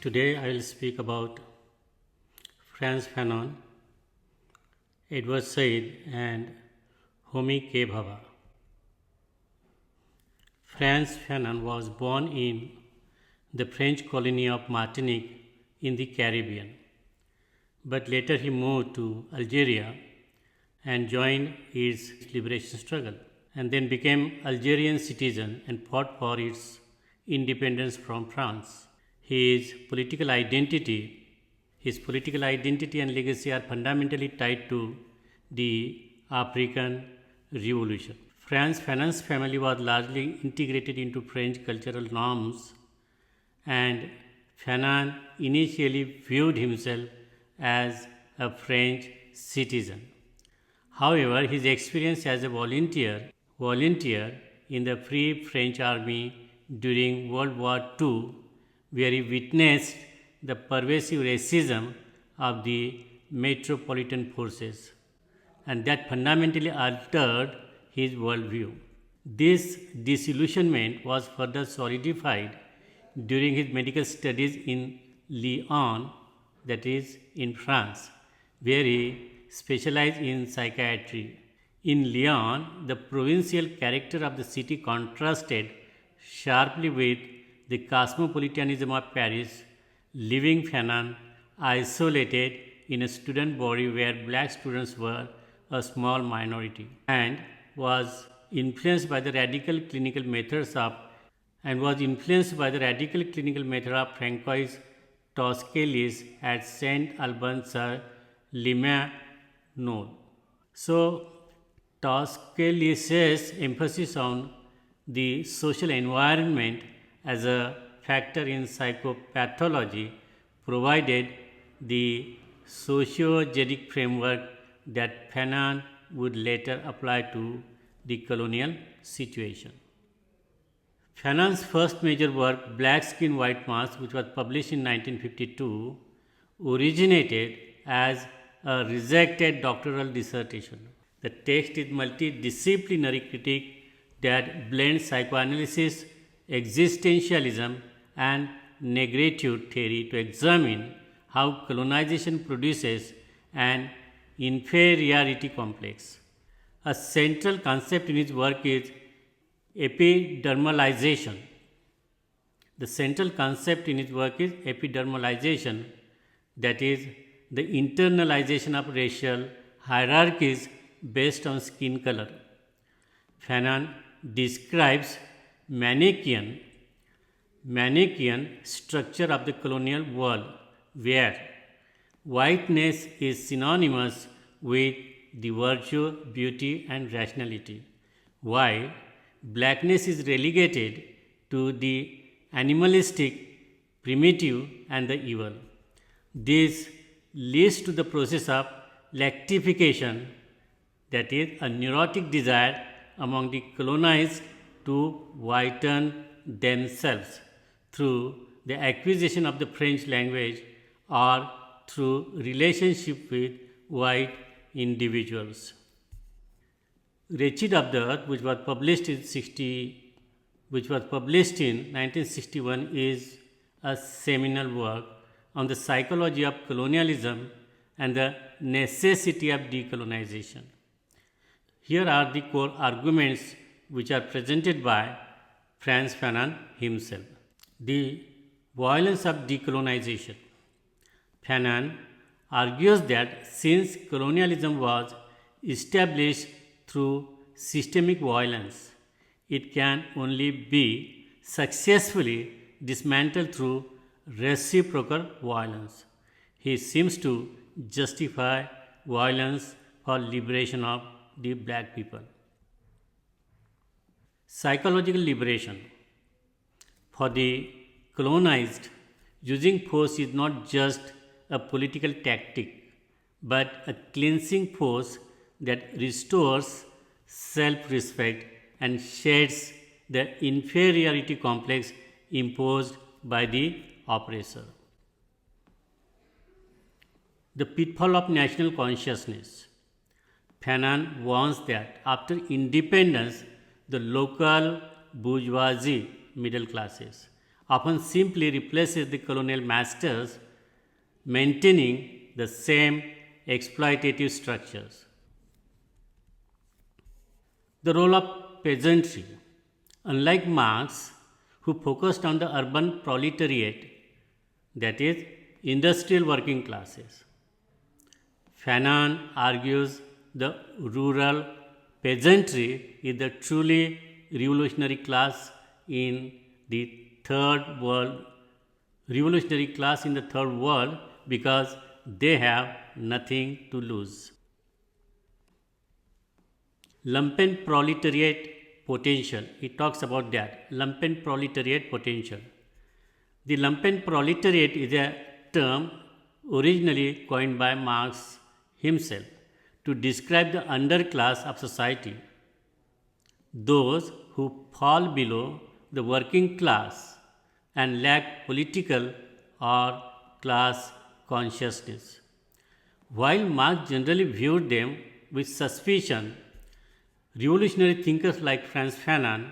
Today I will speak about Franz Fanon, Edward Said, and Homi K. Bhabha. Franz Fanon was born in the French colony of Martinique in the Caribbean, but later he moved to Algeria and joined its liberation struggle, and then became Algerian citizen and fought for its independence from France. His political identity and legacy are fundamentally tied to the African Revolution. Franz Fanon's family was largely integrated into French cultural norms, and Fanon initially viewed himself as a French citizen. However, his experience as a volunteer in the Free French Army during World War II, where he witnessed the pervasive racism of the metropolitan forces, and that fundamentally altered his worldview. This disillusionment was further solidified during his medical studies in Lyon, that is, in France, where he specialized in psychiatry. In Lyon, the provincial character of the city contrasted sharply with the cosmopolitanism of Paris, leaving Fanon isolated in a student body where black students were a small minority, and was influenced by the radical clinical methods of Francois Toscalis at Saint Albans-sur-Limagnole. So, Toscalis' emphasis on the social environment as a factor in psychopathology provided the sociogenic framework that Fanon would later apply to the colonial situation. Fanon's first major work, Black Skin, White Mask, which was published in 1952, originated as a rejected doctoral dissertation. The text is multidisciplinary critique that blends psychoanalysis, existentialism, and negritude theory to examine how colonization produces an inferiority complex. A central concept in his work is epidermalization. That is, the internalization of racial hierarchies based on skin color. Fanon describes Manichaean structure of the colonial world, where whiteness is synonymous with the virtue, beauty, and rationality, while blackness is relegated to the animalistic, primitive, and the evil. This leads to the process of lactification, that is, a neurotic desire among the colonized to whiten themselves through the acquisition of the French language or through relationship with white individuals. Wretched of the Earth, which was published in 1961, is a seminal work on the psychology of colonialism and the necessity of decolonization. Here are the core arguments which are presented by Franz Fanon himself. The violence of decolonization. Fanon argues that since colonialism was established through systemic violence, it can only be successfully dismantled through reciprocal violence. He seems to justify violence for liberation of the black people. Psychological liberation. For the colonized, using force is not just a political tactic, but a cleansing force that restores self-respect and sheds the inferiority complex imposed by the oppressor. The pitfall of national consciousness. Fanon warns that after independence, the local bourgeoisie middle classes often simply replaces the colonial masters, maintaining the same exploitative structures. The role of peasantry. Unlike Marx, who focused on the urban proletariat, that is, industrial working classes, Fanon argues the rural peasantry is the truly revolutionary class in the third world, revolutionary class in the third world because they have nothing to lose. Lumpen proletariat potential. He talks about that. Lumpen proletariat potential. The lumpen proletariat is a term originally coined by Marx himself to describe the underclass of society, those who fall below the working class and lack political or class consciousness. While Marx generally viewed them with suspicion, revolutionary thinkers like Frantz Fanon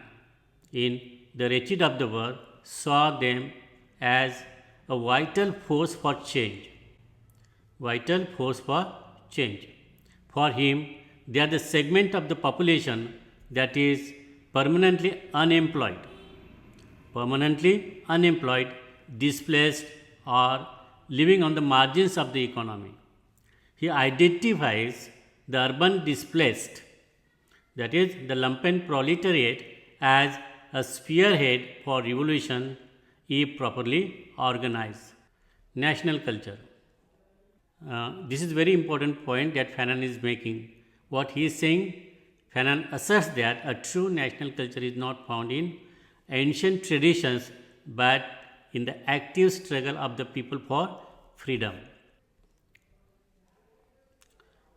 in The Wretched of the World saw them as a vital force for change. Vital force for change. For him, they are the segment of the population that is permanently unemployed, displaced, or living on the margins of the economy. He identifies the urban displaced, that is, the lumpen proletariat, as a spearhead for revolution if properly organized. National culture. This is a very important point that Fanon is making. What he is saying, Fanon asserts that a true national culture is not found in ancient traditions but in the active struggle of the people for freedom.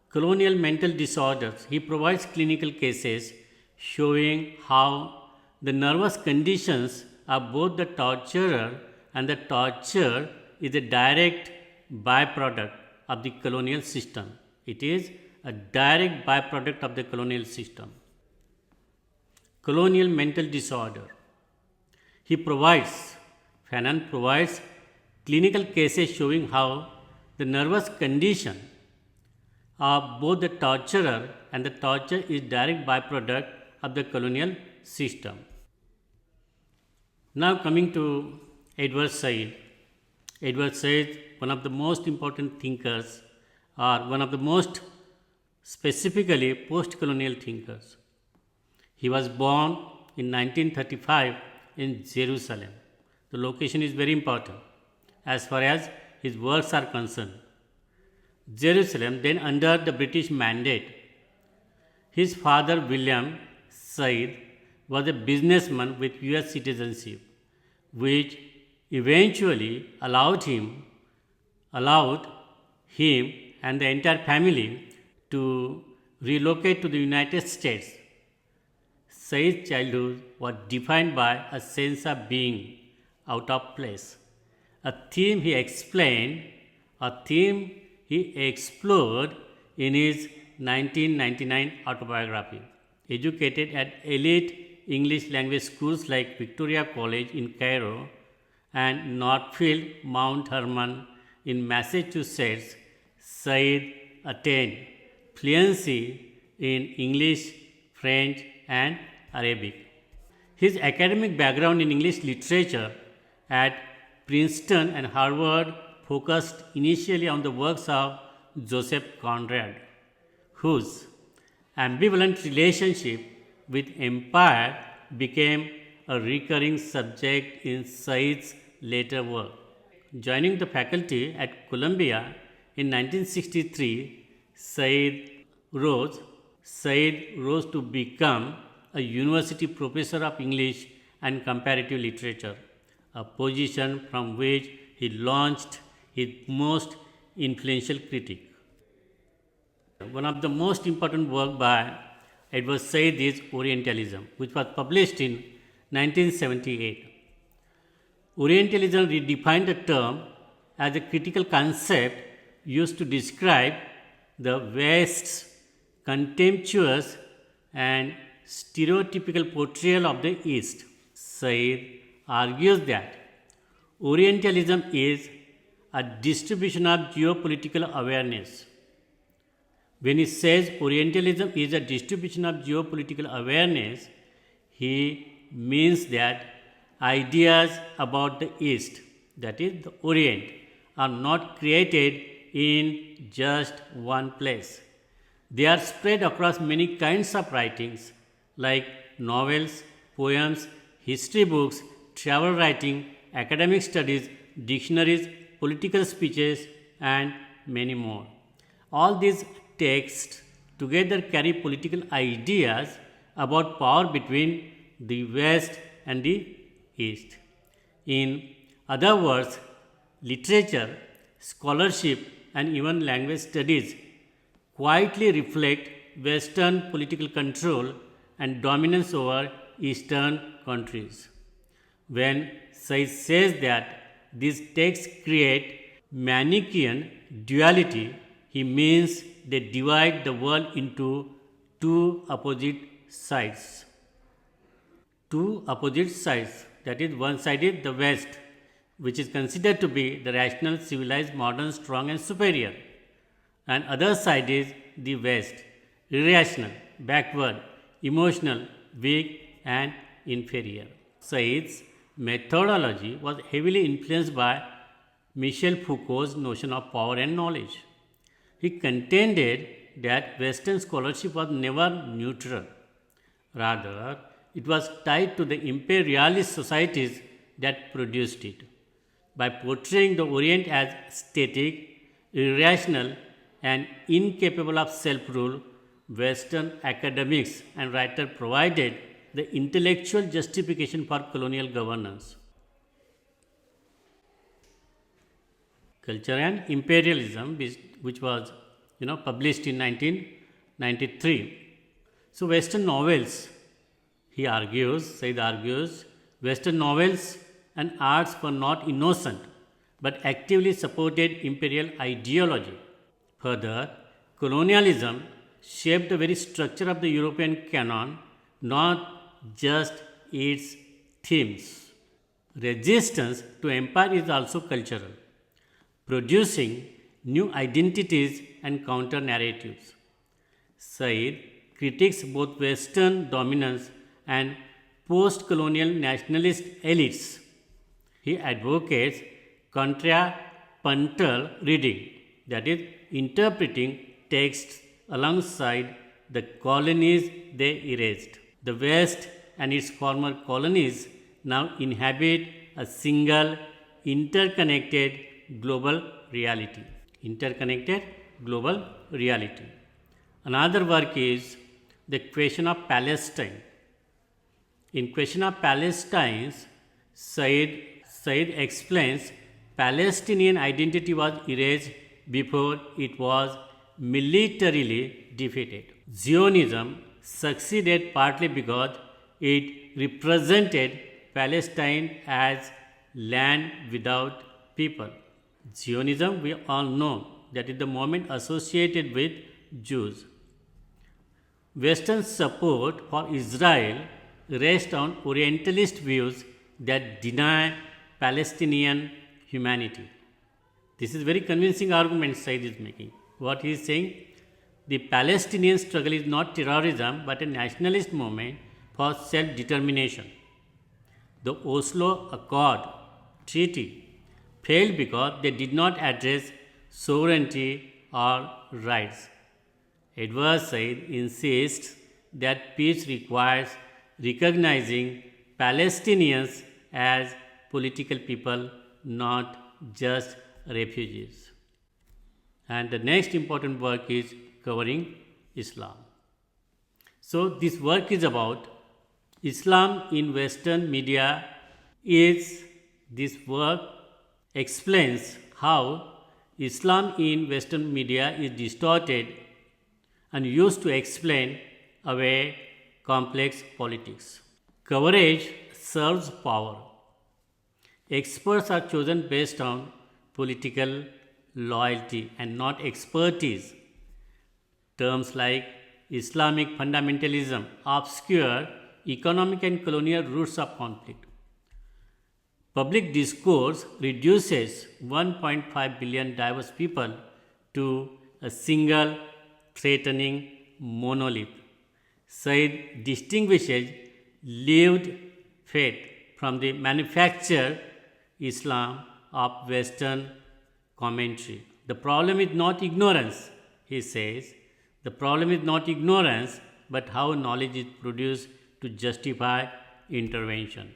Colonial mental disorders. He provides clinical cases showing how the nervous conditions of both the torturer and the tortured is a direct byproduct of the colonial system. It is a direct byproduct of the colonial system. Colonial mental disorder. Fanon provides clinical cases showing how the nervous condition of both the torturer and the torture is direct byproduct of the colonial system. Now coming to Edward Said. Edward Said, one of the most important thinkers, or one of the most specifically post-colonial thinkers. He was born in 1935 in Jerusalem. The location is very important as far as his works are concerned. Jerusalem, then under the British mandate. His father, William Said, was a businessman with US citizenship, which eventually allowed him and the entire family to relocate to the United States. Said's childhood was defined by a sense of being out of place, a theme he explored in his 1999 autobiography. Educated at elite English language schools like Victoria College in Cairo and Northfield Mount Hermon in Massachusetts, Said attained fluency in English, French, and Arabic. His academic background in English literature at Princeton and Harvard focused initially on the works of Joseph Conrad, whose ambivalent relationship with empire became a recurring subject in Said's later work. Joining the faculty at Columbia in 1963, Said rose to become a university professor of English and comparative literature, a position from which he launched his most influential critique. One of the most important work by Edward Said is Orientalism, which was published in 1978. Orientalism redefined the term as a critical concept used to describe the West's contemptuous and stereotypical portrayal of the East. Said argues that Orientalism is a distribution of geopolitical awareness. When he says Orientalism is a distribution of geopolitical awareness, he means that ideas about the East, that is the Orient, are not created in just one place. They are spread across many kinds of writings like novels, poems, history books, travel writing, academic studies, dictionaries, political speeches, and many more. All these texts together carry political ideas about power between the West and the East. In other words, literature, scholarship, and even language studies quietly reflect Western political control and dominance over Eastern countries. When Sai says that these texts create Manichaean duality, he means they divide the world into two opposite sides. Two opposite sides, that is, one side is the West, which is considered to be the rational, civilized, modern, strong, and superior, and other side is the West, irrational, backward, emotional, weak, and inferior. Said's methodology was heavily influenced by Michel Foucault's notion of power and knowledge. He contended that Western scholarship was never neutral. Rather, it was tied to the imperialist societies that produced it. By portraying the Orient as static, irrational, and incapable of self rule, Western academics and writers provided the intellectual justification for colonial governance. Culture and Imperialism, which was published in 1993. So, Western novels, Said argues, Western novels and arts were not innocent but actively supported imperial ideology. Further, colonialism shaped the very structure of the European canon, not just its themes. Resistance to empire is also cultural, producing new identities and counter narratives. Said critiques both Western dominance and post colonial nationalist elites. He advocates contrapuntal reading, that is, interpreting texts alongside the colonies they erased. The West and its former colonies now inhabit a single interconnected global reality. Interconnected global reality. Another work is The Question of Palestine. In Question of Palestine, Said explains Palestinian identity was erased before it was militarily defeated. Zionism succeeded partly because it represented Palestine as land without people. Zionism, we all know, that is the movement associated with Jews. Western support for Israel rests on Orientalist views that deny Palestinian humanity. This is very convincing argument Said is making. What he is saying, the Palestinian struggle is not terrorism but a nationalist movement for self-determination. The Oslo Accord treaty failed because they did not address sovereignty or rights. Edward Said insists that peace requires recognizing Palestinians as political people, not just refugees. And the next important work is covering Islam. So, this work is about Islam in Western media. This work explains how Islam in Western media is distorted and used to explain away complex politics. Coverage serves power. Experts are chosen based on political loyalty and not expertise. Terms like Islamic fundamentalism obscure economic and colonial roots of conflict. Public discourse reduces 1.5 billion diverse people to a single threatening monolith. Said distinguishes lived faith from the manufactured Islam of Western commentary. The problem is not ignorance, he says. The problem is not ignorance, but how knowledge is produced to justify intervention.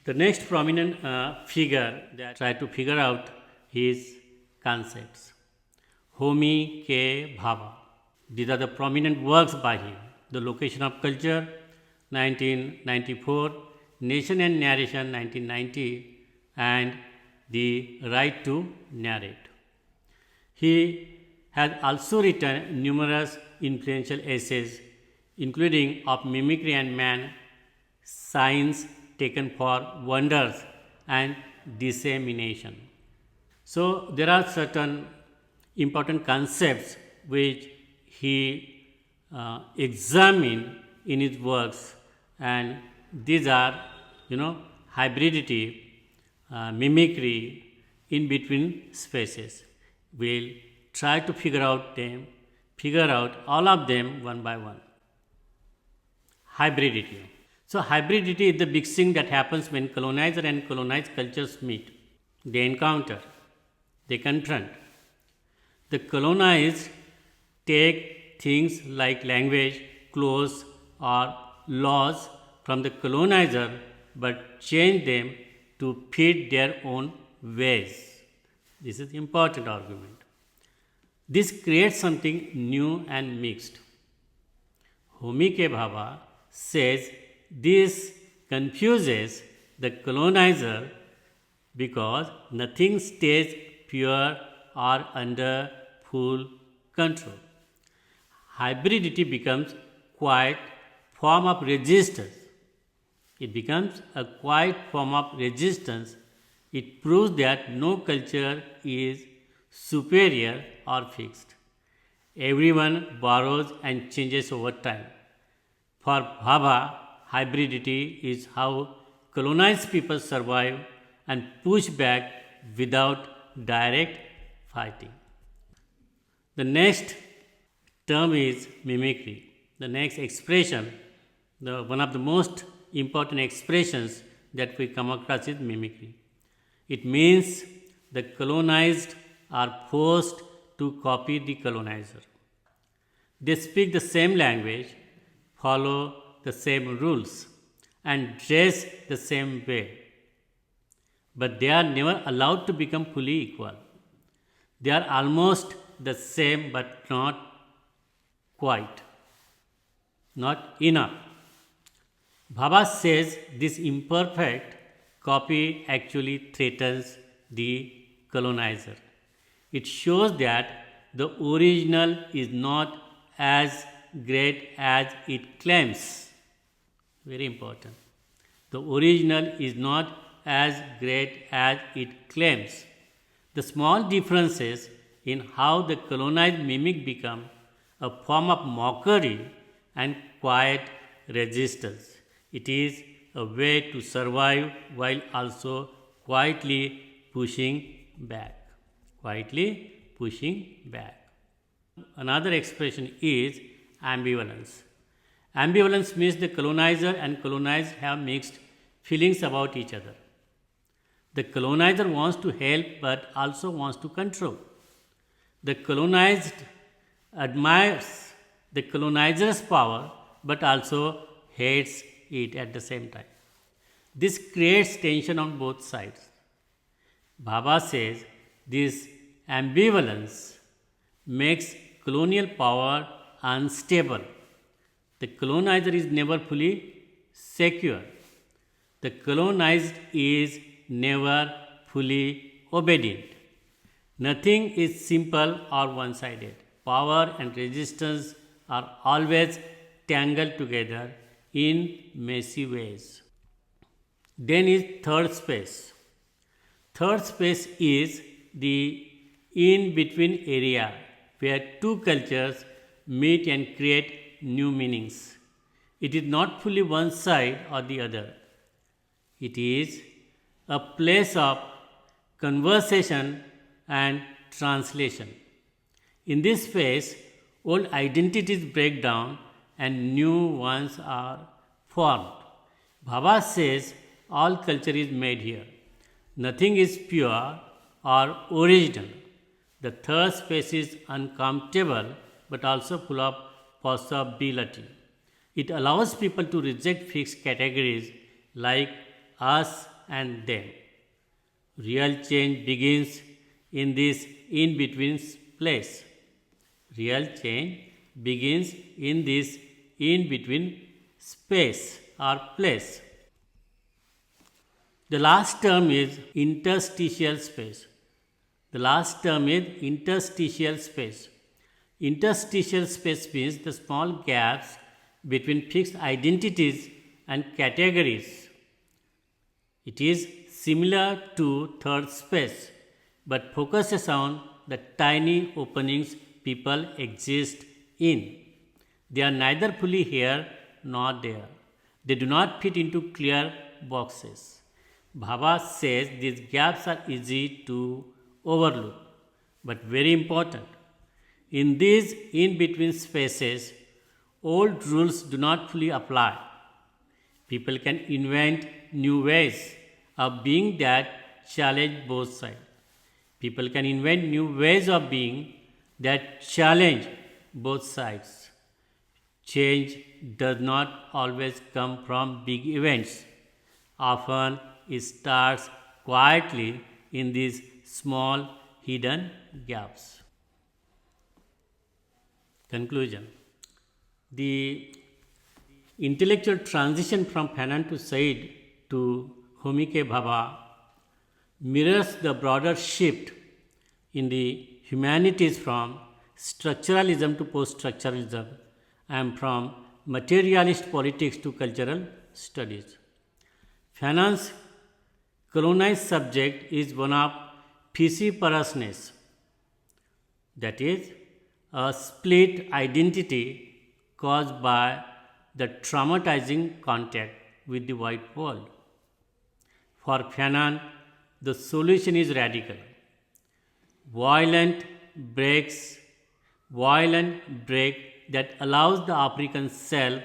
The next prominent figure that try to figure out his concepts, Homi K. Bhabha. These are the prominent works by him. The Location of Culture, 1994, Nation and Narration, 1990, and The Right to Narrate. He has also written numerous influential essays, including Of Mimicry and Man, Signs Taken for Wonders, and Dissemination. So, there are certain important concepts which he examined in his works, and these are, hybridity, mimicry, in between spaces. We'll try to figure out all of them one by one. Hybridity. So, hybridity is the mixing that happens when colonizer and colonized cultures meet. They encounter, they confront. The colonized take things like language, clothes, or laws from the colonizer but change them to fit their own ways. This is important argument. This creates something new and mixed. Homi K. Bhabha says this confuses the colonizer because nothing stays pure or under full control. Hybridity becomes quiet form of resistance. It becomes a quiet form of resistance. It proves that no culture is superior or fixed. Everyone borrows and changes over time. For Bhabha, hybridity is how colonized people survive and push back without direct fighting. The next term is mimicry. The next expression, one of the most important expressions that we come across is mimicry. It means the colonized are forced to copy the colonizer. They speak the same language, follow the same rules, and dress the same way. But they are never allowed to become fully equal. They are almost the same but not quite, not enough. Bhabha says this imperfect copy actually threatens the colonizer. It shows that the original is not as great as it claims. Very important. The original is not as great as it claims. The small differences in how the colonized mimic become a form of mockery and quiet resistance. It is a way to survive while also quietly pushing back. Quietly pushing back. Another expression is ambivalence. Ambivalence means the colonizer and colonized have mixed feelings about each other. The colonizer wants to help but also wants to control. The colonized admires the colonizer's power but also hates it at the same time. This creates tension on both sides. Bhabha says this ambivalence makes colonial power unstable. The colonizer is never fully secure. The colonized is never fully obedient. Nothing is simple or one sided. Power and resistance are always tangled together in messy ways. Then is third space. Third space is the in between area where two cultures meet and create new meanings. It is not fully one side or the other. It is a place of conversation and translation. In this phase, old identities break down and new ones are formed. Bhabha says all culture is made here. Nothing is pure or original. The third space is uncomfortable but also full of possibility. It allows people to reject fixed categories like us and them. Real change begins in this in between place. Real change begins in this in between space or place. The last term is interstitial space. The last term is interstitial space. Interstitial space means the small gaps between fixed identities and categories. It is similar to third space but focuses on the tiny openings people exist in. They are neither fully here nor there. They do not fit into clear boxes. Bhabha says these gaps are easy to overlook but very important. In these in between spaces, old rules do not fully apply. People can invent new ways of being that challenge both sides. People can invent new ways of being that challenge both sides. Change does not always come from big events. Often it starts quietly in these small hidden gaps. Conclusion. The intellectual transition from Fanon to Said to Homi ke Bhabha mirrors the broader shift in the humanities from structuralism to post-structuralism and from materialist politics to cultural studies. Fanon's colonized subject is one of Pisiparasness, that is, a split identity caused by the traumatizing contact with the white world. For Fanon, the solution is radical. Violent break that allows the African self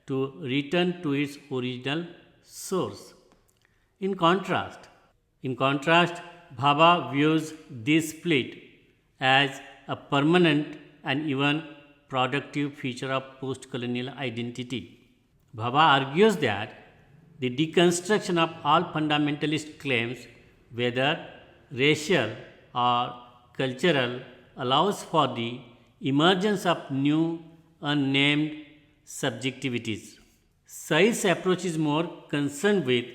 to return to its original source. In contrast, Bhabha views this split as a permanent and even productive feature of post-colonial identity. Bhabha argues that the deconstruction of all fundamentalist claims, whether racial or cultural, allows for the emergence of new unnamed subjectivities. Said's approach is more concerned with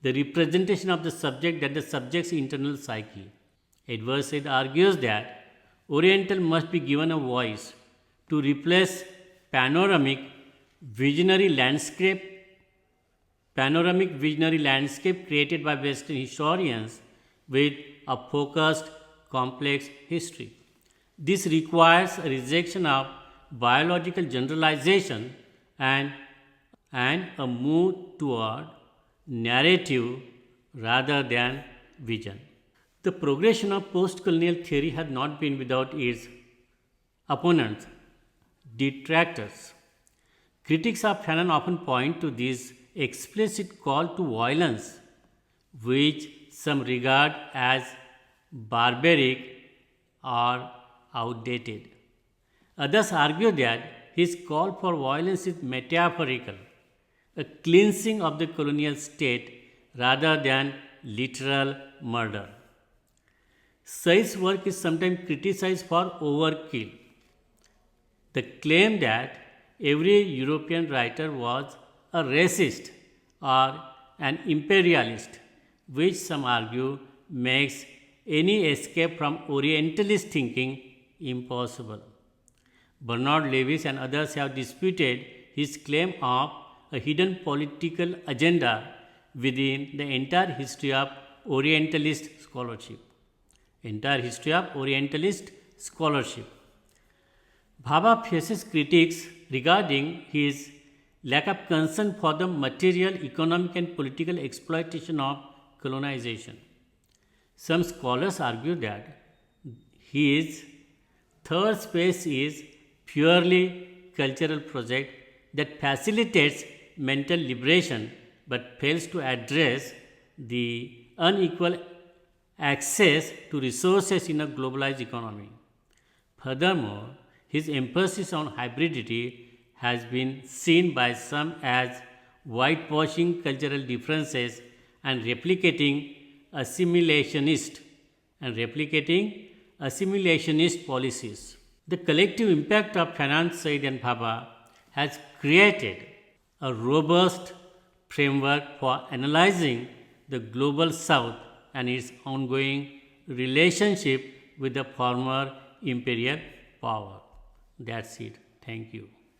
the representation of the subject than the subject's internal psyche. Edward Said argues that Oriental must be given a voice to replace panoramic visionary landscape created by Western historians with a focused, complex history. This requires a rejection of biological generalization and a move toward narrative rather than vision. The progression of post-colonial theory has not been without its opponents, detractors. Critics of Fanon often point to this explicit call to violence, which some regard as barbaric or outdated. Others argue that his call for violence is metaphorical, a cleansing of the colonial state rather than literal murder. Said's work is sometimes criticized for overkill. The claim that every European writer was a racist or an imperialist, which some argue makes any escape from Orientalist thinking impossible. Bernard Lewis and others have disputed his claim of a hidden political agenda within the entire history of Orientalist scholarship. Bhabha faces critics regarding his lack of concern for the material, economic, and political exploitation of colonization. Some scholars argue that his third space is purely cultural project that facilitates mental liberation but fails to address the unequal access to resources in a globalized economy. Furthermore, his emphasis on hybridity has been seen by some as whitewashing cultural differences and replicating assimilationist policies. The collective impact of Fanon, Said, and Bhabha has created a robust framework for analyzing the global South and its ongoing relationship with the former imperial power. That's it. Thank you.